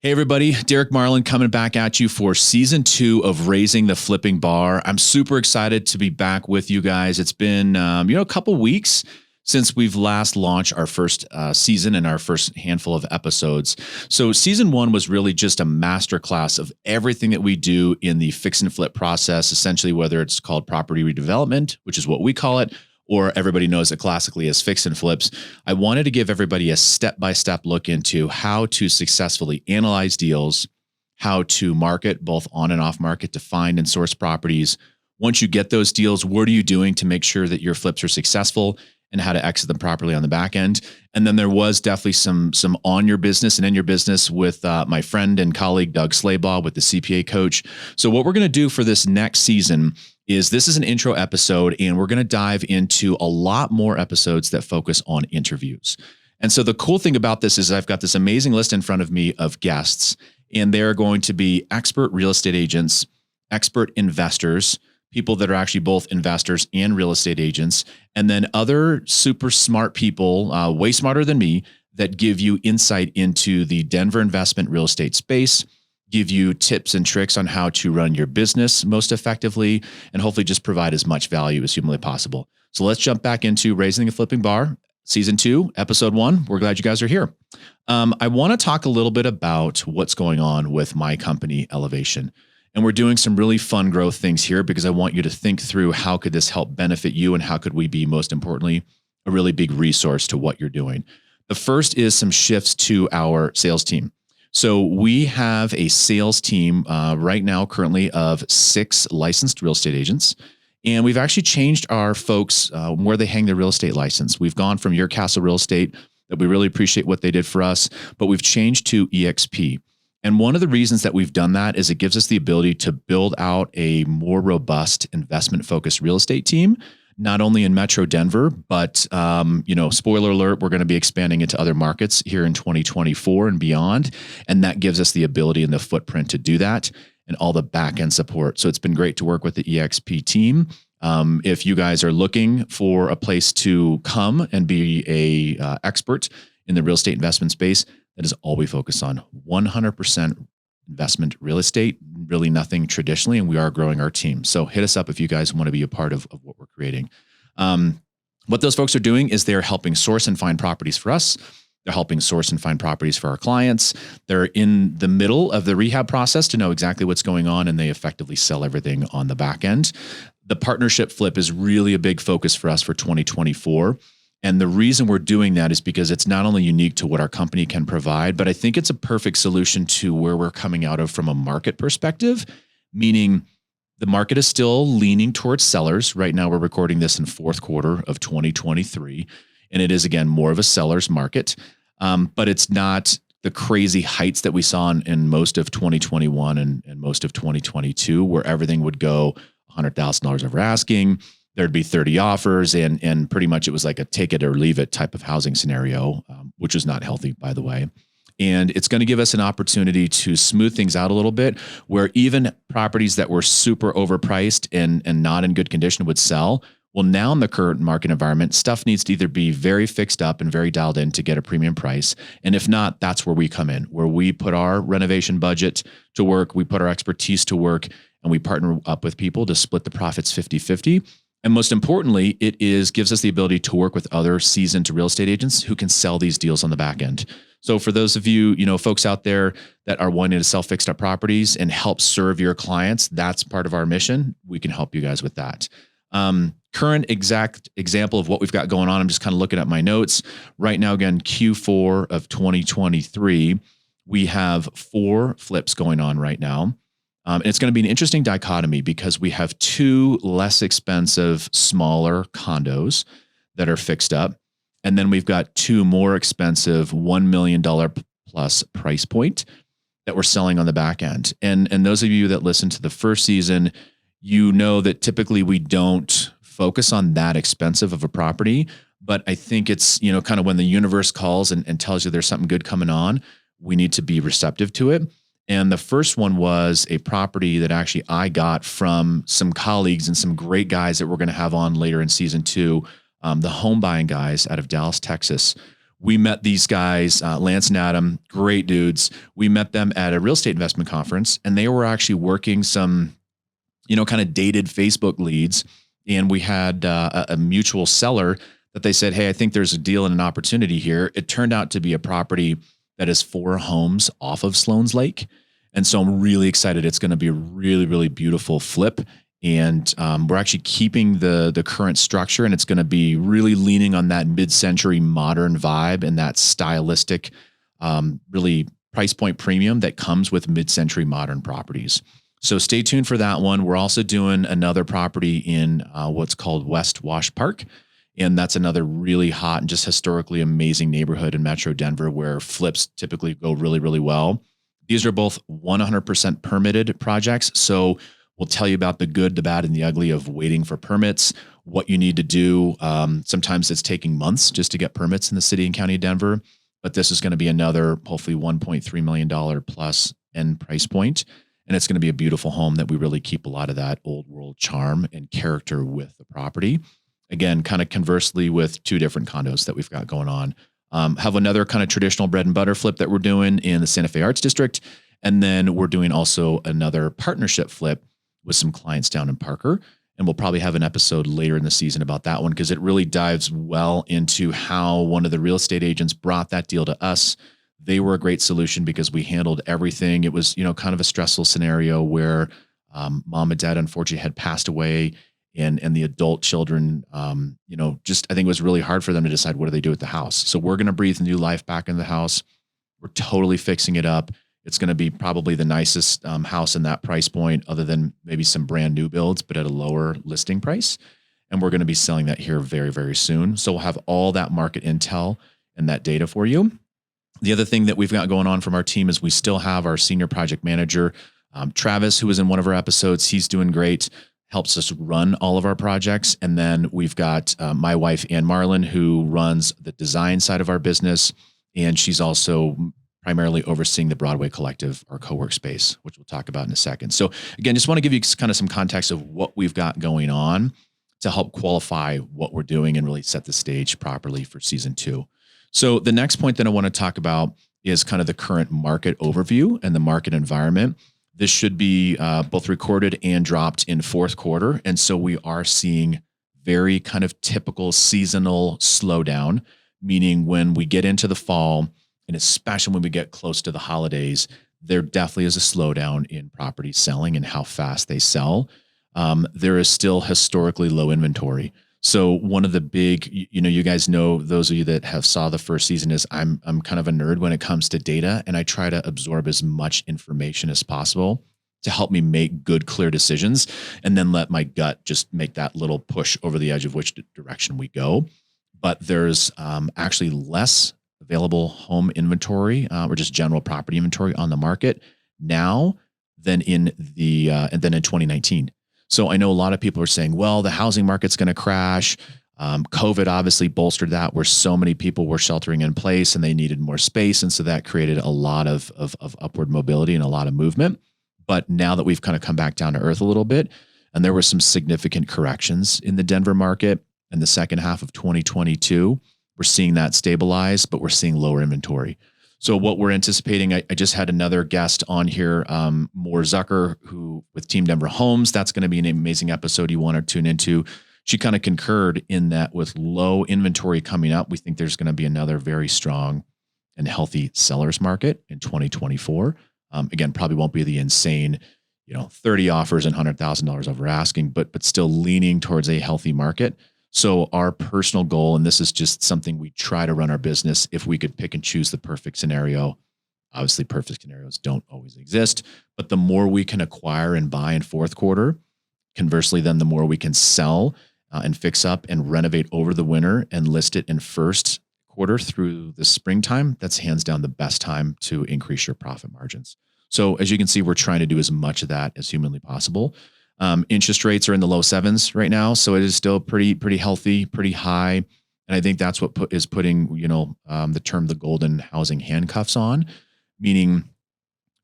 Hey everybody, Derek Marlin coming back at you for season 2 of Raising the Flipping Bar. I'm super excited to be back with you guys. It's been, a couple weeks since we've last launched our first season and our first handful of episodes. So season 1 was really just a masterclass of everything that we do in the fix and flip process, essentially whether it's called property redevelopment, which is what we call it, or everybody knows it classically as fix and flips. I wanted to give everybody a step-by-step look into how to successfully analyze deals, how to market both on and off market to find and source properties. Once you get those deals, what are you doing to make sure that your flips are successful and how to exit them properly on the back end? And then there was definitely some on your business and in your business with my friend and colleague, Doug Slaybaugh with the CPA Coach. So what we're going to do for this next season is this is an intro episode, and we're going to dive into a lot more episodes that focus on interviews. And so the cool thing about this is I've got this amazing list in front of me of guests, and they're going to be expert real estate agents, expert investors, people that are actually both investors and real estate agents, and then other super smart people, way smarter than me, that give you insight into the Denver investment real estate space, give you tips and tricks on how to run your business most effectively, and hopefully just provide as much value as humanly possible. So let's jump back into Raising the Flipping Bar, season 2, episode 1. We're glad you guys are here. I want to talk a little bit about what's going on with my company, Elevation. And we're doing some really fun growth things here because I want you to think through how could this help benefit you and how could we be, most importantly, a really big resource to what you're doing. The first is some shifts to our sales team. So we have a sales team right now currently of 6 licensed real estate agents. And we've actually changed our folks where they hang their real estate license. We've gone from Your Castle Real Estate, that we really appreciate what they did for us, but we've changed to EXP. And one of the reasons that we've done that is it gives us the ability to build out a more robust investment-focused real estate team, not only in Metro Denver, but, spoiler alert, we're going to be expanding into other markets here in 2024 and beyond. And that gives us the ability and the footprint to do that and all the back end support. So it's been great to work with the EXP team. If you guys are looking for a place to come and be a expert in the real estate investment space, that is all we focus on. 100% investment real estate, really nothing traditionally, and we are growing our team. So hit us up if you guys want to be a part of what we're creating. What those folks are doing is they're helping source and find properties for us. They're helping source and find properties for our clients. They're in the middle of the rehab process to know exactly what's going on, and they effectively sell everything on the back end. The partnership flip is really a big focus for us for 2024. And the reason we're doing that is because it's not only unique to what our company can provide, but I think it's a perfect solution to where we're coming out of from a market perspective, meaning the market is still leaning towards sellers. Right now, we're recording this in fourth quarter of 2023, and it is, again, more of a seller's market, but it's not the crazy heights that we saw in most of 2021 and most of 2022, where everything would go $100,000 over asking. There'd be 30 offers, and pretty much it was like a take it or leave it type of housing scenario, which is not healthy, by the way. And it's going to give us an opportunity to smooth things out a little bit, where even properties that were super overpriced and not in good condition would sell. Well, now in the current market environment, stuff needs to either be very fixed up and very dialed in to get a premium price. And if not, that's where we come in, where we put our renovation budget to work, we put our expertise to work, and we partner up with people to split the profits 50-50. And most importantly, it gives us the ability to work with other seasoned real estate agents who can sell these deals on the back end. So for those of you, folks out there that are wanting to sell fixed up properties and help serve your clients, that's part of our mission. We can help you guys with that. Current exact example of what we've got going on, I'm just kind of looking at my notes right now. Again, Q4 of 2023, we have 4 flips going on right now. And it's going to be an interesting dichotomy because we have 2 less expensive, smaller condos that are fixed up. And then we've got 2 more expensive $1 million plus price point that we're selling on the back end. And those of you that listen to the first season, you know that typically we don't focus on that expensive of a property. But I think it's, kind of when the universe calls and tells you there's something good coming on, we need to be receptive to it. And the first one was a property that actually I got from some colleagues and some great guys that we're going to have on later in season 2, the home buying guys out of Dallas, Texas. we met these guys, Lance and Adam, great dudes. We met them at a real estate investment conference, and they were actually working some, kind of dated Facebook leads. And we had a mutual seller that they said, hey, I think there's a deal and an opportunity here. It turned out to be a property that is 4 homes off of Sloan's Lake. And so I'm really excited. It's going to be a really, really beautiful flip. And we're actually keeping the current structure, and it's going to be really leaning on that mid-century modern vibe and that stylistic, really price point premium that comes with mid-century modern properties. So stay tuned for that one. We're also doing another property in what's called West Wash Park. And that's another really hot and just historically amazing neighborhood in Metro Denver where flips typically go really, really well. These are both 100% permitted projects. So we'll tell you about the good, the bad, and the ugly of waiting for permits, what you need to do. Sometimes it's taking months just to get permits in the city and county of Denver. But this is going to be another, hopefully $1.3 million plus end price point. And it's going to be a beautiful home that we really keep a lot of that old world charm and character with the property. Again, kind of conversely with 2 different condos that we've got going on. Have another kind of traditional bread and butter flip that we're doing in the Santa Fe Arts District. And then we're doing also another partnership flip with some clients down in Parker. And we'll probably have an episode later in the season about that one because it really dives well into how one of the real estate agents brought that deal to us. They were a great solution because we handled everything. It was, kind of a stressful scenario where mom and dad unfortunately had passed away. And the adult children, just I think it was really hard for them to decide what do they do with the house. So we're going to breathe new life back in the house. We're totally fixing it up. It's going to be probably the nicest house in that price point, other than maybe some brand new builds, but at a lower listing price. And we're going to be selling that here very, very soon. So we'll have all that market intel and that data for you. The other thing that we've got going on from our team is we still have our senior project manager, Travis, who was in one of our episodes. He's doing great. Helps us run all of our projects. And then we've got my wife, Marlin, who runs the design side of our business. And she's also primarily overseeing the Broadway Collective, our co-work space, which we'll talk about in a second. So again, just want to give you kind of some context of what we've got going on to help qualify what we're doing and really set the stage properly for season 2. So the next point that I want to talk about is kind of the current market overview and the market environment. This should be both recorded and dropped in 4th quarter. And so we are seeing very kind of typical seasonal slowdown, meaning when we get into the fall, and especially when we get close to the holidays, there definitely is a slowdown in property selling and how fast they sell. There is still historically low inventory. So one of the big, you guys know, those of you that have saw the first season, is I'm kind of a nerd when it comes to data, and I try to absorb as much information as possible to help me make good, clear decisions, and then let my gut just make that little push over the edge of which direction we go. But there's actually less available home inventory or just general property inventory on the market now than in 2019. So I know a lot of people are saying, well, the housing market's going to crash. COVID obviously bolstered that, where so many people were sheltering in place and they needed more space. And so that created a lot of upward mobility and a lot of movement. But now that we've kind of come back down to earth a little bit, and there were some significant corrections in the Denver market in the second half of 2022, we're seeing that stabilize, but we're seeing lower inventory. So what we're anticipating, I just had another guest on here, Moore Zucker, who with Team Denver Homes. That's going to be an amazing episode you want to tune into. She kind of concurred in that with low inventory coming up, we think there's going to be another very strong and healthy seller's market in 2024. Again, probably won't be the insane, 30 offers and $100,000 over asking, but still leaning towards a healthy market. So our personal goal, and this is just something we try to run our business, if we could pick and choose the perfect scenario. Obviously, perfect scenarios don't always exist, but the more we can acquire and buy in 4th quarter, conversely, then the more we can sell and fix up and renovate over the winter and list it in 1st quarter through the springtime. That's hands down the best time to increase your profit margins. So as you can see, we're trying to do as much of that as humanly possible. Interest rates are in the low 7s right now, so it is still pretty healthy, pretty high, and I think that's what is putting the term the golden housing handcuffs on, meaning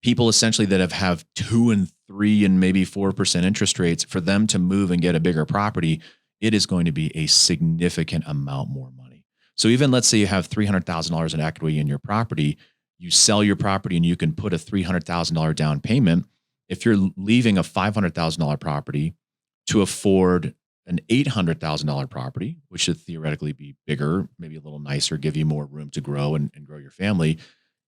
people essentially that have 2 and 3 and maybe 4% interest rates, for them to move and get a bigger property, it is going to be a significant amount more money. So even let's say you have $300,000 in equity in your property, you sell your property and you can put a $300,000 down payment. If you're leaving a $500,000 property to afford an $800,000 property, which should theoretically be bigger, maybe a little nicer, give you more room to grow and grow your family.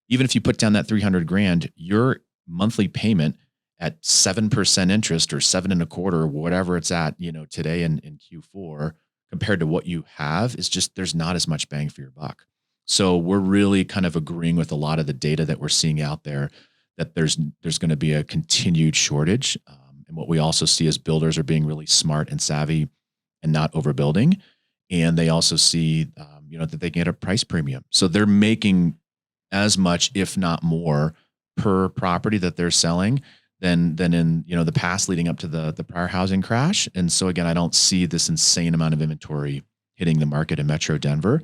Even if you put down that 300 grand, your monthly payment at 7% interest or 7.25, whatever it's at, today in Q4 compared to what you have is just, there's not as much bang for your buck. So we're really kind of agreeing with a lot of the data that we're seeing out there that there's going to be a continued shortage. And what we also see is builders are being really smart and savvy and not overbuilding. And they also see, that they can get a price premium. So they're making as much, if not more, per property that they're selling than in the past leading up to the prior housing crash. And so again, I don't see this insane amount of inventory hitting the market in Metro Denver.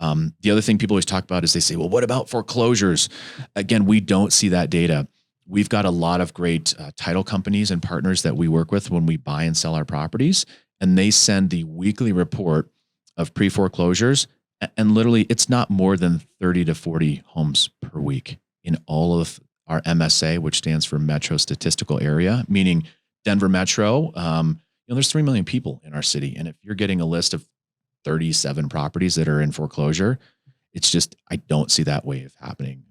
The other thing people always talk about is they say, well, what about foreclosures? Again, we don't see that data. We've got a lot of great title companies and partners that we work with when we buy and sell our properties, and they send the weekly report of pre-foreclosures. And literally, it's not more than 30 to 40 homes per week in all of our MSA, which stands for Metro Statistical Area, meaning Denver Metro. There's 3 million people in our city. And if you're getting a list of 37 properties that are in foreclosure, it's just, I don't see that wave happening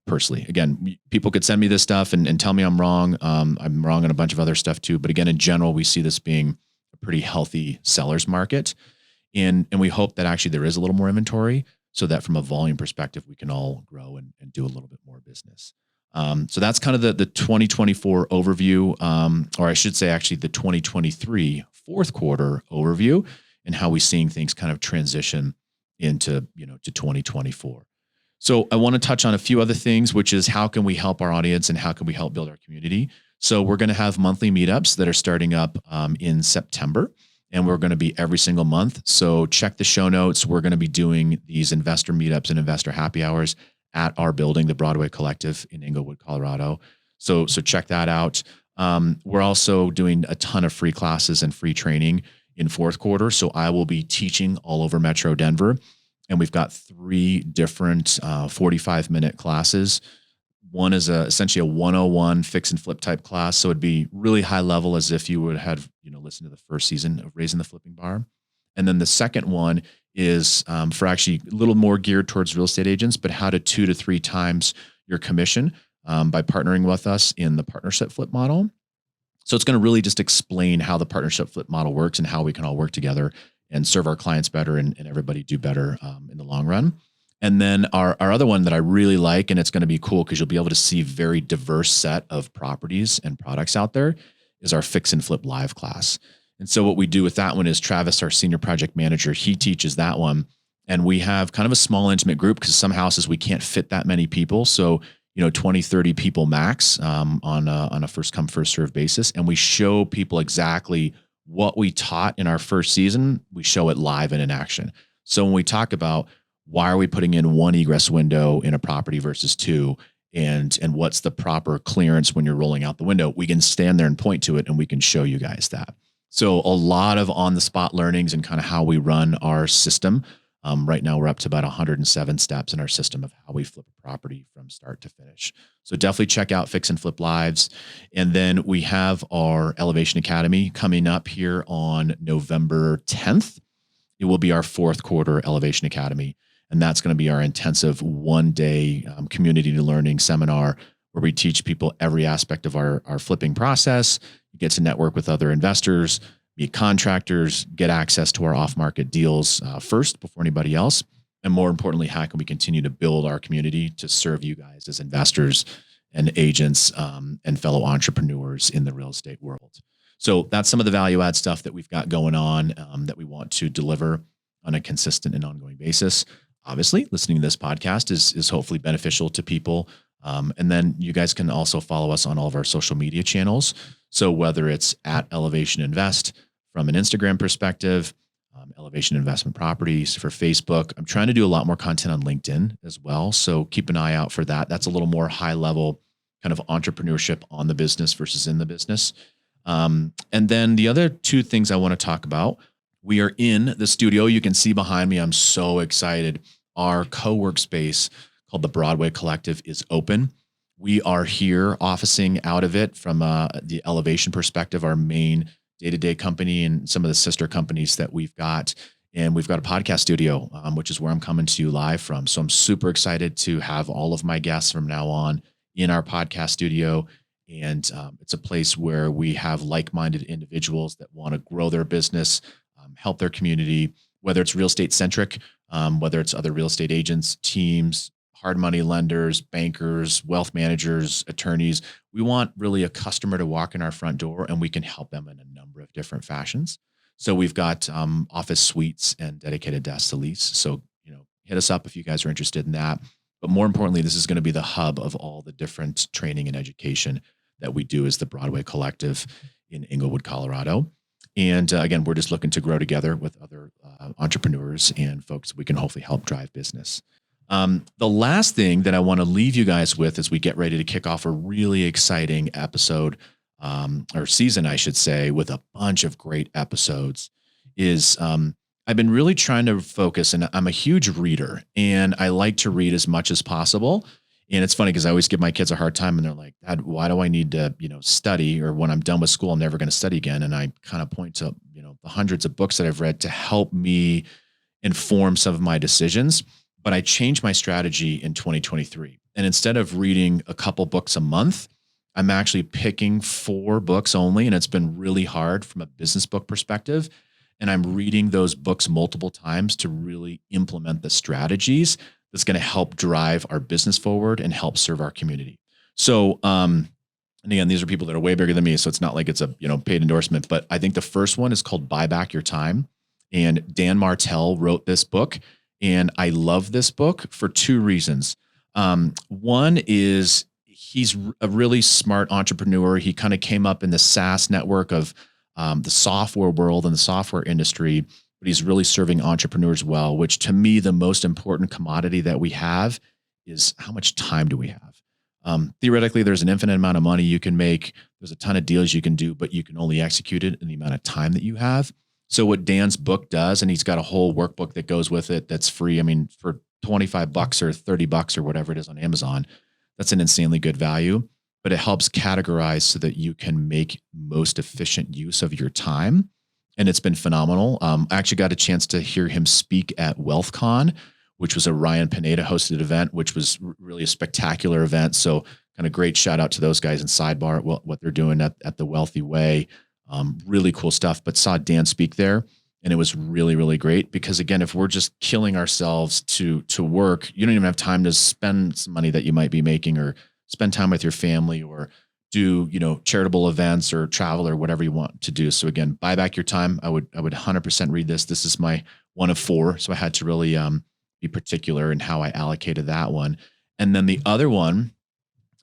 personally. Again, people could send me this stuff and tell me I'm wrong. I'm wrong on a bunch of other stuff too. But again, in general, we see this being a pretty healthy seller's market. And we hope that actually there is a little more inventory so that from a volume perspective, we can all grow and do a little bit more business. So that's kind of the 2024 overview, or I should say actually the 2023 fourth quarter overview and how we're seeing things kind of transition into, to 2024. So I want to touch on a few other things, which is how can we help our audience and how can we help build our community? So we're going to have monthly meetups that are starting up in September. And we're going to be every single month. So check the show notes. We're going to be doing these investor meetups and investor happy hours at our building, the Broadway Collective in Inglewood, Colorado. So check that out. We're also doing a ton of free classes and free training in fourth quarter. So I will be teaching all over Metro Denver. And we've got 3 different 45-minute classes. One is essentially a 101 fix and flip type class. So it'd be really high level as if you would have, listened to the first season of Raising the Flipping Bar. And then the second one is for actually a little more geared towards real estate agents, but how to 2 to 3 times your commission by partnering with us in the partnership flip model. So it's going to really just explain how the partnership flip model works and how we can all work together and serve our clients better and everybody do better in the long run. And then our other one that I really like, and it's going to be cool because you'll be able to see very diverse set of properties and products out there, is our Fix and Flip Live class. And so what we do with that one is Travis, our senior project manager, he teaches that one. And we have kind of a small intimate group because some houses we can't fit that many people. So, 20, 30 people max on a first come, first serve basis. And we show people exactly what we taught in our first season. We show it live and in action. So when we talk about why are we putting in 1 egress window in a property versus 2, and what's the proper clearance when you're rolling out the window, we can stand there and point to it and we can show you guys that. So a lot of on the spot learnings and kind of how we run our system. Right now we're up to about 107 steps in our system of how we flip a property from start to finish. So definitely check out Fix and Flip Lives. And then we have our Elevation Academy coming up here on November 10th. It will be our fourth quarter Elevation Academy. And that's going to be our intensive 1-day community learning seminar where we teach people every aspect of our flipping process. You get to network with other investors, meet contractors, get access to our off-market deals first before anybody else. And more importantly, how can we continue to build our community to serve you guys as investors and agents and fellow entrepreneurs in the real estate world. So that's some of the value add stuff that we've got going on that we want to deliver on a consistent and ongoing basis. Obviously, listening to this podcast is hopefully beneficial to people. And then you guys can also follow us on all of our social media channels. So whether it's at Elevation Invest from an Instagram perspective, Elevation Investment Properties for Facebook. I'm trying to do a lot more content on LinkedIn as well. So keep an eye out for that. That's a little more high level kind of entrepreneurship on the business versus in the business. And then the other 2 things I want to talk about. We are in the studio. You can see behind me. I'm so excited. Our co-work space called the Broadway Collective is open. We are here officing out of it from the Elevation perspective, our main day-to-day company and some of the sister companies that we've got. And we've got a podcast studio, which is where I'm coming to you live from. So I'm super excited to have all of my guests from now on in our podcast studio. And it's a place where we have like-minded individuals that want to grow their business, help their community, whether it's real estate centric, whether it's other real estate agents, teams, hard money lenders, bankers, wealth managers, attorneys. We want really a customer to walk in our front door and we can help them in a number of different fashions. So we've got office suites and dedicated desks to lease. So, hit us up if you guys are interested in that. But more importantly, this is going to be the hub of all the different training and education that we do as the Broadway Collective in Inglewood, Colorado. And again, we're just looking to grow together with other entrepreneurs and folks we can hopefully help drive business. The last thing that I want to leave you guys with as we get ready to kick off a really exciting episode, or season, I should say, with a bunch of great episodes is I've been really trying to focus, and I'm a huge reader and I like to read as much as possible. And it's funny because I always give my kids a hard time and they're like, Dad, why do I need to, study? Or when I'm done with school, I'm never going to study again. And I kind of point to, the hundreds of books that I've read to help me inform some of my decisions. But I changed my strategy in 2023. And instead of reading a couple books a month, I'm actually picking 4 books only. And it's been really hard from a business book perspective. And I'm reading those books multiple times to really implement the strategies that's going to help drive our business forward and help serve our community. So, and again, these are people that are way bigger than me. So it's not like it's a, paid endorsement, but I think the first one is called Buy Back Your Time. And Dan Martell wrote this book. And I love this book for 2 reasons. One is he's a really smart entrepreneur. He kind of came up in the SaaS network of the software world and the software industry, but he's really serving entrepreneurs well, which to me, the most important commodity that we have is how much time do we have? Theoretically, there's an infinite amount of money you can make. There's a ton of deals you can do, but you can only execute it in the amount of time that you have. So what Dan's book does, and he's got a whole workbook that goes with it that's free. I mean, for $25 or $30 or whatever it is on Amazon, that's an insanely good value, but it helps categorize so that you can make most efficient use of your time. And it's been phenomenal. I actually got a chance to hear him speak at WealthCon, which was a Ryan Pineda hosted event, which was really a spectacular event. So kind of great shout out to those guys in Sidebar, what they're doing at the Wealthy Way. Really cool stuff, but saw Dan speak there and it was really, really great because again, if we're just killing ourselves to work, you don't even have time to spend some money that you might be making or spend time with your family or do, charitable events or travel or whatever you want to do. So again, Buy Back Your Time. I would 100% read this. This is my one of 4. So I had to really be particular in how I allocated that one. And then the other one,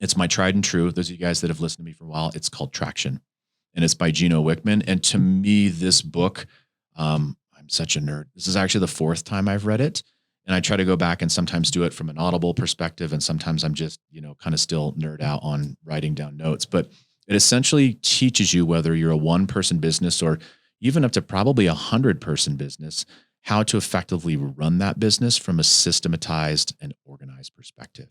it's my tried and true. Those of you guys that have listened to me for a while, it's called Traction. And it's by Gino Wickman. And to me, this book, I'm such a nerd. This is actually the 4th time I've read it. And I try to go back and sometimes do it from an Audible perspective. And sometimes I'm just, kind of still nerd out on writing down notes. But it essentially teaches you, whether you're a 1-person business or even up to probably a 100-person business, how to effectively run that business from a systematized and organized perspective.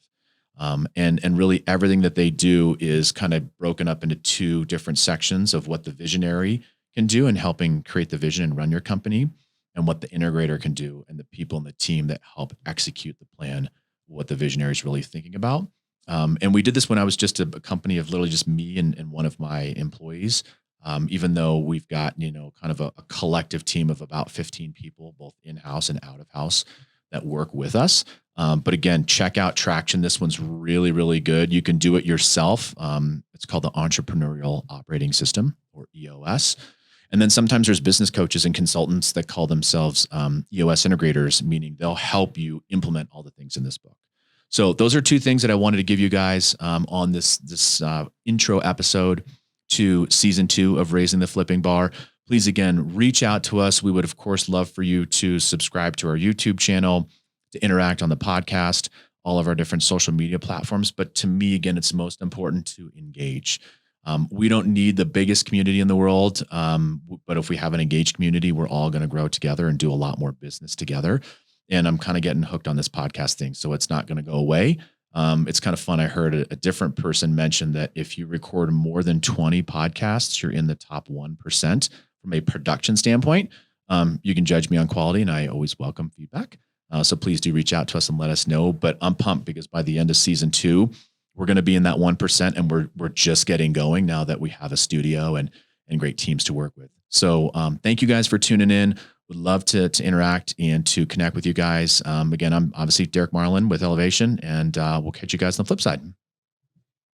And really everything that they do is kind of broken up into 2 different sections of what the visionary can do in helping create the vision and run your company, and what the integrator can do and the people in the team that help execute the plan, what the visionary is really thinking about. And we did this when I was just a company of literally just me and one of my employees, even though we've got, kind of a collective team of about 15 people, both in-house and out of house, that work with us. But again, check out Traction. This one's really, really good. You can do it yourself. It's called the Entrepreneurial Operating System, or EOS. And then sometimes there's business coaches and consultants that call themselves EOS integrators, meaning they'll help you implement all the things in this book. So those are 2 things that I wanted to give you guys on this intro episode to season 2 of Raising the Flipping Bar. Please, again, reach out to us. We would, of course, love for you to subscribe to our YouTube channel, to interact on the podcast, all of our different social media platforms. But to me, again, it's most important to engage. We don't need the biggest community in the world, but if we have an engaged community, we're all going to grow together and do a lot more business together. And I'm kind of getting hooked on this podcast thing, so it's not going to go away. It's kind of fun. I heard a different person mention that if you record more than 20 podcasts, you're in the top 1% from a production standpoint. You can judge me on quality, and I always welcome feedback. So please do reach out to us and let us know. But I'm pumped because by the end of season 2, we're going to be in that 1%, and we're just getting going now that we have a studio and great teams to work with. So thank you guys for tuning in. Would love to interact and to connect with you guys. Again, I'm obviously Derek Marlin with Elevation, and we'll catch you guys on the flip side.